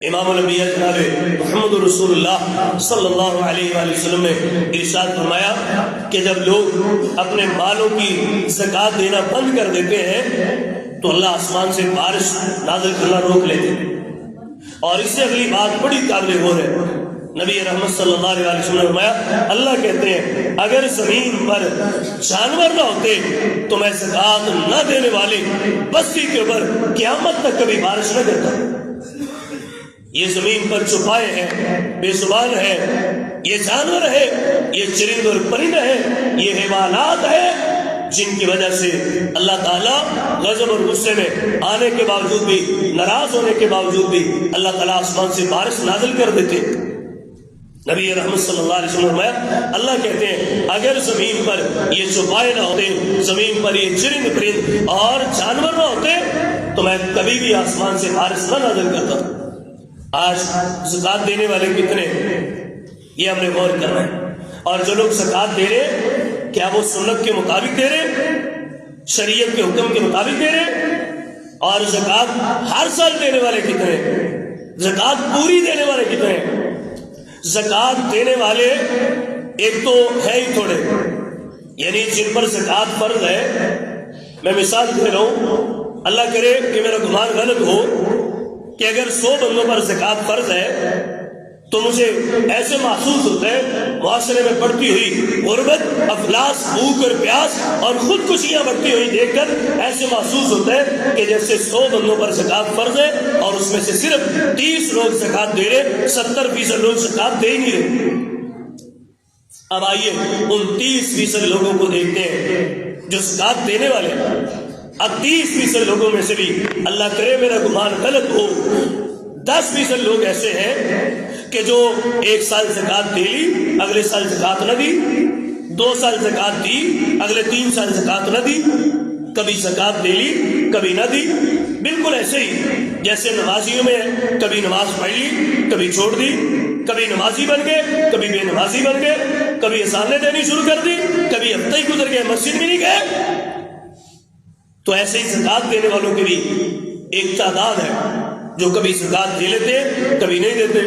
امام الانبیاء جناب محمد رسول اللہ صلی اللہ علیہ وآلہ وسلم نے ارشاد فرمایا کہ جب لوگ اپنے مالوں کی زکوٰۃ دینا بند کر دیتے ہیں تو اللہ آسمان سے بارش نازل کرنا روک لیتے ہیں۔ اور اس سے اگلی بات بڑی قابل غور ہے، نبی رحمت صلی اللہ علیہ وسلم نے فرمایا اللہ کہتے ہیں اگر زمین پر جانور نہ ہوتے تو میں زکوٰۃ نہ دینے والے بستی کے اوپر قیامت تک کبھی بارش نہ کرتا۔ یہ زمین پر چھپائے ہیں، بے زبان ہے، یہ جانور ہے، یہ چرند اور پرند ہے، یہ حیوانات ہے جن کی وجہ سے اللہ تعالیٰ غضب اور غصے میں آنے کے باوجود بھی، ناراض ہونے کے باوجود بھی اللہ تعالیٰ آسمان سے بارش نازل کر دیتے۔ نبی رحمت صلی اللہ علیہ وسلم نے فرمایا اللہ کہتے ہیں اگر زمین پر یہ چھپائے نہ ہوتے، زمین پر یہ چرند پرند اور جانور نہ ہوتے تو میں کبھی بھی آسمان سے بارش نہ نازل کرتا۔ آج زکوٰۃ دینے والے کتنے، یہ ہم نے غور کرنا ہے۔ اور جو لوگ زکوٰۃ دے رہے کیا وہ سنت کے مطابق دے رہے، شریعت کے حکم کے مطابق دے رہے؟ اور زکوٰۃ ہر سال دینے والے کتنے، زکوٰۃ پوری دینے والے کتنے؟ زکوٰۃ دینے والے ایک تو ہے ہی تھوڑے، یعنی جن پر زکوٰۃ فرض ہے۔ میں مثال دے رہا ہوں، اللہ کرے کہ میرا گمان غلط ہو کہ اگر 100 بندوں پر زکوٰۃ فرض ہے تو مجھے ایسے محسوس ہوتا ہے معاشرے میں بڑھتی ہوئی غربت، افلاس، بھوک اور پیاس اور خودکشیاں بڑھتی ہوئی دیکھ کر ایسے محسوس ہوتا ہے کہ جیسے 100 بندوں پر زکوٰۃ فرض ہے اور اس میں سے صرف 30 لوگ زکوٰۃ دے رہے، 70% لوگ زکوٰۃ دے ہی نہیں رہے۔ اب آئیے ان 30% لوگوں کو دیکھتے ہیں جو زکوٰۃ دینے والے ہیں۔ اب 30% لوگوں میں سے بھی اللہ کرے میرا گمان غلط ہو 10% لوگ ایسے ہیں کہ جو ایک سال زکوٰۃ دے لی، اگلے سال زکوٰۃ نہ دی، 2 سال زکوٰۃ دی، اگلے 3 سال زکوٰۃ نہ دی، کبھی زکوٰۃ دے لی کبھی نہ دی۔ بالکل ایسے ہی جیسے نمازیوں میں کبھی نماز پڑھ لی کبھی چھوڑ دی، کبھی نمازی بن گئے کبھی بے نمازی بن گئے، کبھی اذانیں دینی شروع کر دی، کبھی ہفتہ ہی گزر گئے مسجد بھی نہیں گئے۔ تو ایسے ہی زکوٰۃ دینے والوں کی بھی ایک تعداد ہے جو کبھی زکوٰۃ دے لیتے کبھی نہیں دیتے۔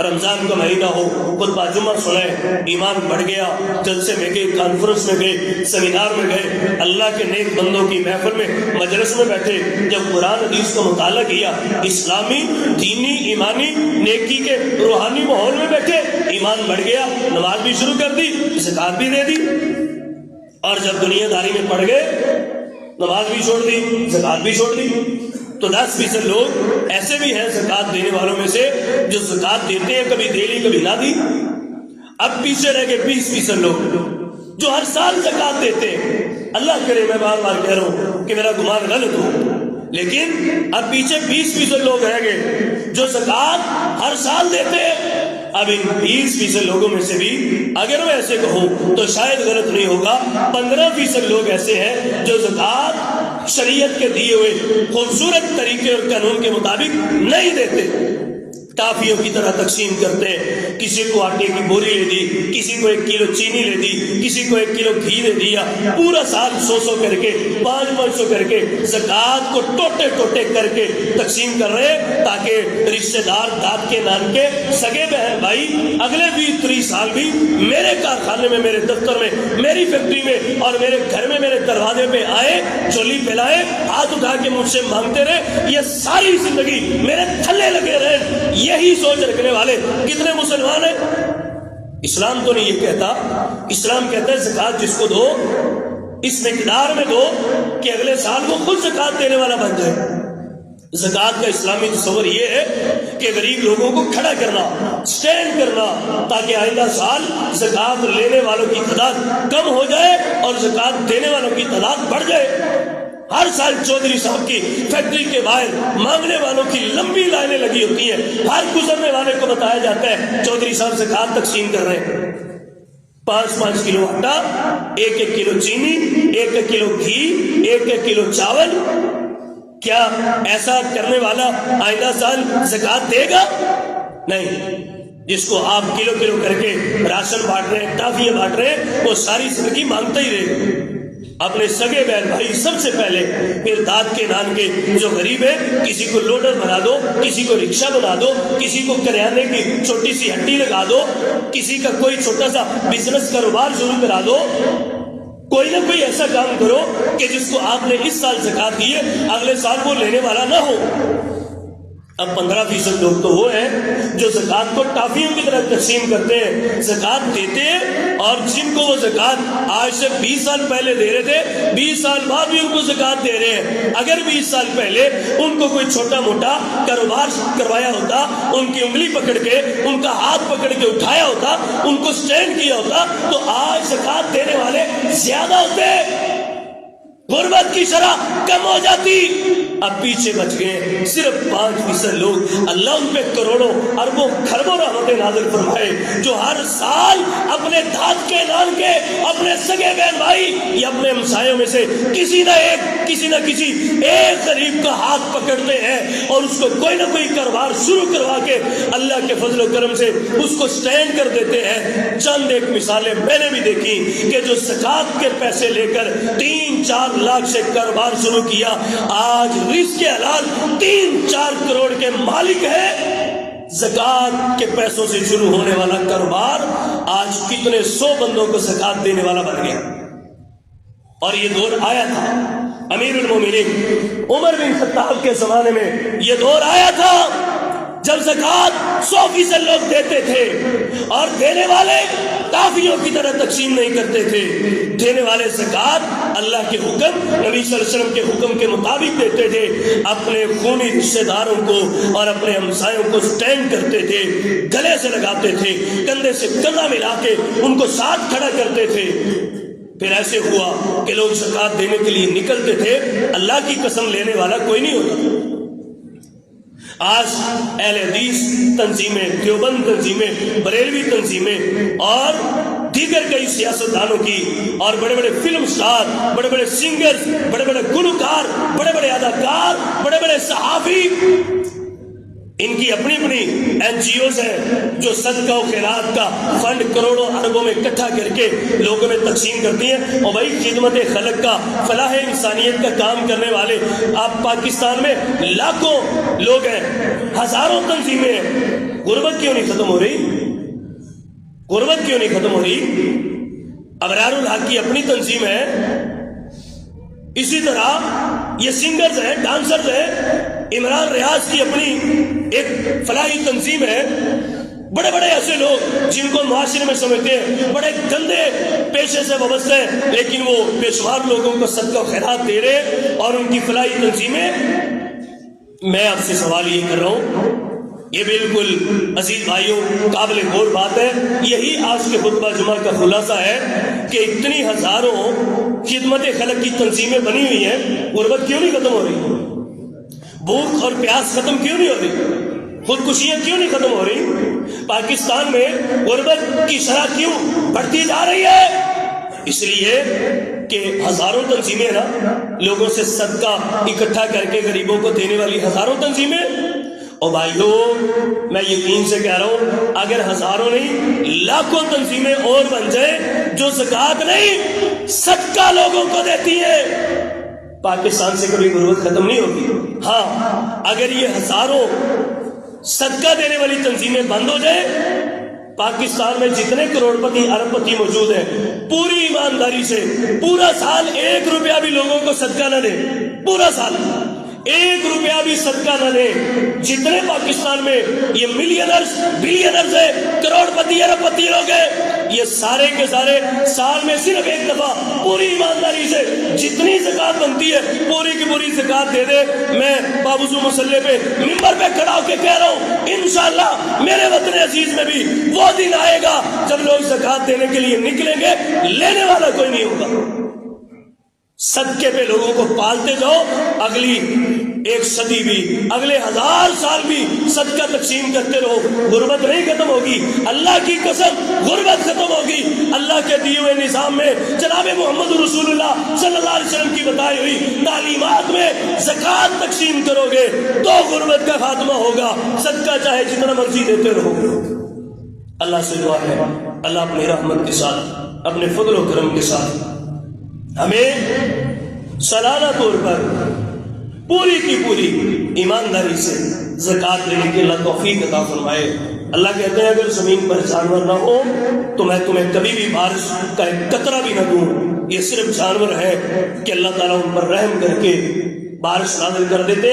رمضان کا مہینہ ہو، خطبہ جمعہ سنائے، ایمان بڑھ گیا، جلسے میں گئے، کانفرنس میں گئے، سیمینار میں گئے، اللہ کے نیک بندوں کی محفل میں مجلس میں بیٹھے، جب قرآن حدیث کا مطالعہ کیا، اسلامی دینی ایمانی نیکی کے روحانی ماحول میں بیٹھے، ایمان بڑھ گیا، نماز بھی شروع کر دی، زکوٰۃ بھی دے دی۔ اور جب دنیا داری میں پڑ گئے، نماز بھی چھوڑ دی، زکوٰۃ بھی چھوڑ دی۔ تو 10% لوگ ایسے بھی ہیں زکوٰۃ دینے والوں میں سے جو زکوٰۃ دیتے ہیں، کبھی دے لی کبھی نہ دی۔ اب پیچھے رہ گئے 20% لوگ جو ہر سال زکوٰۃ دیتے ہیں۔ اللہ کرے میں بار بار کہہ رہا ہوں کہ میرا گمان غلط ہو، لیکن اب پیچھے 20% لوگ رہ گئے جو زکوٰۃ ہر سال دیتے ہیں۔ اب ان 20% لوگوں میں سے بھی اگر میں ایسے کہوں تو شاید غلط نہیں ہوگا، 15% لوگ ایسے ہیں جو زکوٰۃ شریعت کے دیے ہوئے خوبصورت طریقے اور قانون کے مطابق نہیں دیتے، ٹافیوں کی طرح تقسیم کرتے ہیں۔ کسی کو آٹے کی بوری لے دی، کسی کو 1 کلو چینی لے دی، کسی کو 1 کلو گھی دے دیا، پورا سال 100 کر کے 500 کر کے زکوٰۃ کو ٹوٹے ٹوٹے کر کے تقسیم کر رہے ہیں تاکہ رشتے دار، داد کے نان کے سگے بہن بھائی اگلے 20-30 سال بھی میرے کارخانے میں، میرے دفتر میں، میری فیکٹری میں اور میرے گھر میں میرے دروازے پہ آئے، چولی پھیلائے، ہاتھ اٹھا کے مجھ سے مانگتے رہے، یہ ساری زندگی میرے تھلے لگے رہے۔ یہی سوچ رکھنے والے کتنے مسلمان ہیں؟ اسلام تو نہیں یہ کہتا، اسلام کہتا ہے زکوٰۃ جس کو دو اس مقدار میں دو کہ اگلے سال وہ خود زکوٰۃ دینے والا بن جائے۔ زکوٰۃ کا اسلامی تصور یہ ہے کہ غریب لوگوں کو کھڑا کرنا، سٹینڈ کرنا، تاکہ آئندہ سال زکوٰۃ لینے والوں کی تعداد کم ہو جائے اور زکوٰۃ دینے والوں کی تعداد بڑھ جائے۔ ہر سال چودھری صاحب کی فیکٹری کے باہر مانگنے والوں کی لمبی لائنیں لگی ہوتی ہیں، ہر گزرنے والے کو بتایا جاتا ہے چودھری صاحب زکوٰۃ تقسیم کر رہے ہیں۔ 5-5 کلو آٹا، 1-1 کلو چینی، 1-1 کلو گھی، 1-1 کلو چاول۔ کیا ایسا کرنے والا آئندہ سال زکوٰۃ دے گا؟ نہیں۔ جس کو آپ کلو کلو کر کے راشن بانٹ رہے ہیں، ٹافیاں بانٹ رہے ہیں، وہ ساری زندگی مانگتا ہی رہے گا۔ اپنے سگے بہن بھائی سب سے پہلے، پھر داد کے نان کے جو غریب ہے کسی کو لوڈر بنا دو، کسی کو رکشہ بنا دو، کسی کو کریانے کی چھوٹی سی ہٹی لگا دو، کسی کا کوئی چھوٹا سا بزنس کاروبار شروع کرا دو، کوئی نہ کوئی ایسا کام کرو کہ جس کو آپ نے اس سال زکوٰۃ دی ہے اگلے سال وہ لینے والا نہ ہو۔ اب 15% لوگ تو وہ ہیں جو زکوٰۃ کو ٹافیوں کی طرح تقسیم کرتے ہیں، زکوٰۃ دیتے ہیں، اور جن کو وہ زکوٰۃ آج سے 20 سال پہلے دے رہے تھے 20 سال بعد بھی ان کو زکوٰۃ دے رہے ہیں۔ اگر 20 سال پہلے ان کو کوئی چھوٹا موٹا کاروبار کروایا ہوتا، ان کی انگلی پکڑ کے، ان کا ہاتھ پکڑ کے اٹھایا ہوتا، ان کو سٹینڈ کیا ہوتا، تو آج زکوٰۃ دینے والے زیادہ ہوتے، غربت کی شرح کم ہو جاتی۔ اب پیچھے بچ گئے صرف 5% لوگ۔ اللہ ان پہ کروڑوں اربوں خربوں رحمتیں نازل فرمائے، جو ہر سال اپنے دھات کے نان کے، اپنے سگے بہن بھائی یا اپنے ہمسایوں میں سے کسی نہ کسی ایک غریب کا ہاتھ پکڑتے ہیں اور اس کو کوئی نہ کوئی کاروبار شروع کروا کے اللہ کے فضل و کرم سے اس کو سٹینڈ کر دیتے ہیں۔ چند ایک مثالیں میں نے بھی دیکھی کہ جو زکوٰۃ کے پیسے لے کر 3-4 لاکھ سے کاروبار شروع کیا، آج رزق حلال 3-4 کروڑ کے مالک ہے۔ زکوٰۃ کے پیسوں سے شروع ہونے والا کاروبار آج کتنے 100 بندوں کو زکوٰۃ دینے والا بن گیا۔ اور یہ دور آیا تھا امیر المومنین عمر بن خطاب کے زمانے میں، یہ دور آیا تھا جب زکوٰۃ 100% لوگ دیتے تھے، اور دینے والے ٹافیوں کی طرح تقسیم نہیں کرتے تھے، دینے والے زکوٰۃ اللہ کے حکم، نبی صلی اللہ علیہ وسلم کے حکم کے مطابق دیتے تھے، اپنے خونی رشتہ داروں کو اور اپنے ہمسایوں کو سٹینڈ کرتے تھے، گلے سے لگاتے تھے، کندھے سے کندھا ملا کے ان کو ساتھ کھڑا کرتے تھے۔ پھر ایسے ہوا کہ لوگ زکوٰۃ دینے کے لیے نکلتے تھے، اللہ کی قسم لینے والا کوئی نہیں ہوتا۔ آج اہل حدیث تنظیمیں، دیوبند تنظیمیں، بریلوی تنظیمیں اور دیگر کئی سیاستدانوں کی، اور بڑے بڑے فلم سٹار، بڑے بڑے سنگرز، بڑے بڑے گلوکار، بڑے بڑے اداکار، بڑے بڑے صحافی، ان کی اپنی این جی اوز ہیں جو صدقہ و خیرات کا فنڈ کروڑوں اربوں میں اکٹھا کر کے لوگوں میں تقسیم کرتی ہیں۔ اور وہی خدمت خلق کا، فلاح انسانیت کا کام کرنے والے آپ پاکستان میں لاکھوں لوگ ہیں، ہزاروں تنظیمیں ہیں۔ غربت کیوں نہیں ختم ہو رہی؟ غربت کیوں نہیں ختم ہو رہی؟ ابرار الحق کی اپنی تنظیم ہے، اسی طرح یہ سنگرز ہیں، ڈانسرز ہیں، عمران ریاض کی اپنی ایک فلاحی تنظیم ہے۔ بڑے بڑے ایسے لوگ جن کو معاشرے میں سمجھتے ہیں بڑے گندے پیشے سے وابستہ ہیں، لیکن وہ بے شمار لوگوں کو صدقہ و خیرات دے رہے، اور ان کی فلاحی تنظیمیں۔ میں آپ سے سوال یہ کر رہا ہوں، یہ بالکل عزیز بھائیوں قابل غور بات ہے، یہی آج کے خطبہ جمعہ کا خلاصہ ہے کہ اتنی ہزاروں خدمت خلق کی تنظیمیں بنی ہوئی ہیں، غربت کیوں نہیں ختم ہو رہی؟ بھوک اور پیاس ختم کیوں نہیں ہو رہی؟ خودکشیاں کیوں نہیں ختم ہو رہی؟ پاکستان میں غربت کی شرح کیوں بڑھتی جا رہی ہے؟ اس لیے کہ ہزاروں تنظیمیں نا، لوگوں سے صدقہ اکٹھا کر کے غریبوں کو دینے والی ہزاروں تنظیمیں۔ اور بھائیو میں یقین سے کہہ رہا ہوں، اگر ہزاروں نہیں لاکھوں تنظیمیں اور بن جائیں جو زکوٰۃ نہیں صدقہ لوگوں کو دیتی ہیں، پاکستان سے کبھی غربت ختم نہیں ہوگی۔ ہاں اگر یہ ہزاروں صدقہ دینے والی تنظیمیں بند ہو جائیں، پاکستان میں جتنے کروڑ پتی ارب پتی موجود ہیں، پوری ایمانداری سے پورا سال 1 روپیہ بھی لوگوں کو صدقہ نہ دیں، پورا سال 1 روپیہ بھی صدقہ نہ دیں، جتنے پاکستان میں یہ ملینرز بلینرز ہیں، کروڑ پتی ارب پتی لوگ ہیں، یہ سارے کے سارے سال میں صرف ایک دفعہ پوری ایمانداری سے جتنی زکوٰۃ بنتی ہے پوری کی پوری زکوٰۃ دے دے۔ میں بابوزو مسلح پہ ممبر پہ کھڑا ہو کے کہہ رہا ہوں، انشاءاللہ میرے وطن عزیز میں بھی وہ دن آئے گا جب لوگ زکوٰۃ دینے کے لیے نکلیں گے، لینے والا کوئی نہیں ہوگا۔ صدقے پہ لوگوں کو پالتے جاؤ، اگلی 1 صدی بھی، اگلے 1000 سال بھی صدقہ تقسیم کرتے رہو، غربت نہیں ختم ہوگی۔ اللہ کی قسم غربت ختم ہوگی۔ اللہ کے دیے ہوئے نظام میں جناب محمد رسول اللہ صلی اللہ علیہ وسلم کی بتائی ہوئی تعلیمات میں زکوٰۃ تقسیم کرو گے تو غربت کا خاتمہ ہوگا۔ صدقہ چاہے جتنا مرضی دیتے رہو۔ اللہ سے دعا ہے، اللہ اپنی رحمت کے ساتھ، اپنے فضل و کرم کے ساتھ ہمیں سالانہ طور پر پوری کی پوری ایمانداری سے زکوٰۃ لینے کی اللہ توفیق عطا فرمائے۔ اللہ کہتے ہیں اگر زمین پر جانور نہ ہو تو میں تمہیں کبھی بھی بارش کا ایک قطرہ بھی نہ دوں۔ یہ صرف جانور ہے کہ اللہ تعالیٰ ان پر رحم کر کے بارش نازل کر دیتے،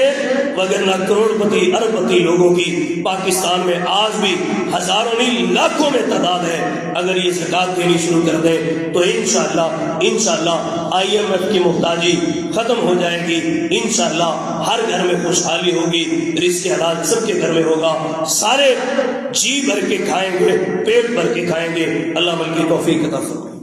وگرنہ کروڑ پتی ارب پتی لوگوں کی پاکستان میں آج بھی ہزاروں نہیں لاکھوں میں تعداد ہے۔ اگر یہ زکوٰۃ دینی شروع کر دیں تو انشاءاللہ IMF کی محتاجی ختم ہو جائے گی، انشاءاللہ ہر گھر میں خوشحالی ہوگی، رزق حلال سب کے گھر میں ہوگا، سارے جی بھر کے کھائیں گے، پیٹ بھر کے کھائیں گے۔ اللہ مل کی توفیق عطا فرمائے۔